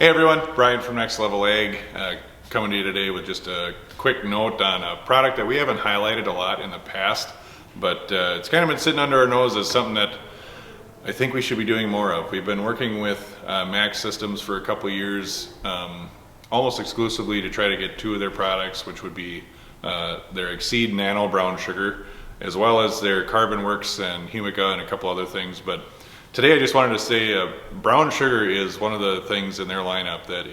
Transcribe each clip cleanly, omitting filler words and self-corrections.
Hey everyone, Brian from Next Level Ag, coming to you today with just a quick note on a product that we haven't highlighted a lot in the past, but it's kind of been sitting under our nose as something that I think we should be doing more of. We've been working with Max Systems for a couple years, almost exclusively to try to get two of their products, which would be their Exceed Nano brown sugar, as well as their Carbon Works and Humica and a couple other things. But today I just wanted to say brown sugar is one of the things in their lineup that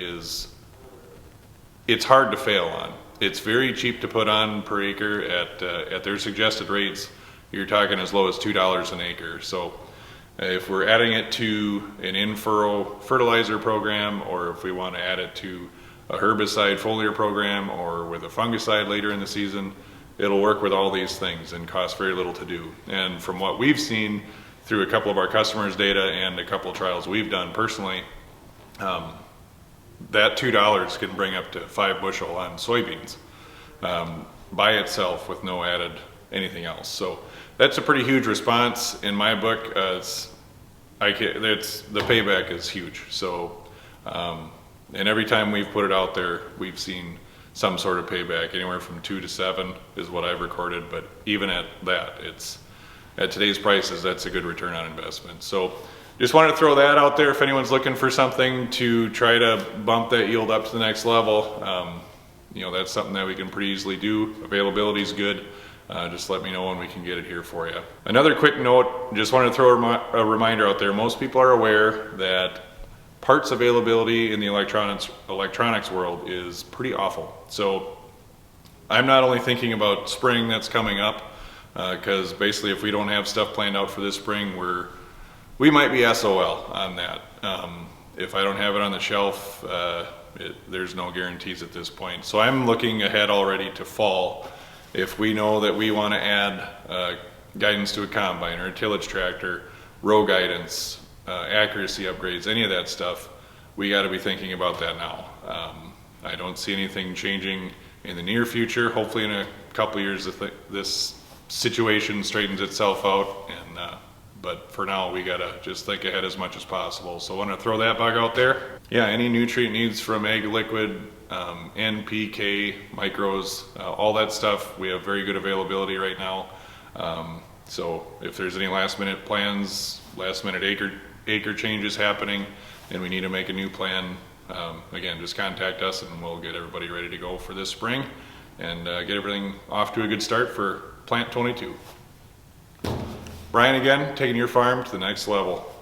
it's hard to fail on. It's very cheap to put on per acre at their suggested rates. You're talking as low as $2 an acre. So if we're adding it to an in-furrow fertilizer program, or if we want to add it to a herbicide foliar program, or with a fungicide later in the season, it'll work with all these things and cost very little to do. And from what we've seen through a couple of our customers' data and a couple of trials we've done personally, that $2 can bring up to 5 bushel on soybeans by itself with no added anything else. So that's a pretty huge response in my book. The payback is huge. So and every time we've put it out there, we've seen some sort of payback. Anywhere from 2 to 7 is what I've recorded, but even at that, at today's prices, that's a good return on investment. So just wanted to throw that out there if anyone's looking for something to try to bump that yield up to the next level. That's something that we can pretty easily do. Availability is good. Just let me know when we can get it here for you. Another quick note, just wanted to throw a reminder out there. Most people are aware that parts availability in the electronics world is pretty awful. So I'm not only thinking about spring that's coming up, because basically if we don't have stuff planned out for this spring, we might be SOL on that. If I don't have it on the shelf, there's no guarantees at this point. So I'm looking ahead already to fall. If we know that we want to add guidance to a combine or a tillage tractor, row guidance, accuracy upgrades, any of that stuff, we got to be thinking about that now. I don't see anything changing in the near future. Hopefully in a couple years this situation straightens itself out, but for now we gotta just think ahead as much as possible. So I want to throw that bug out there. Yeah, any nutrient needs from Ag Liquid, NPK, micros, all that stuff, we have very good availability right now. So if there's any last minute plans, last minute acre changes happening, and we need to make a new plan, again, just contact us and we'll get everybody ready to go for this spring and get everything off to a good start for Plant 22. Brian again, taking your farm to the next level.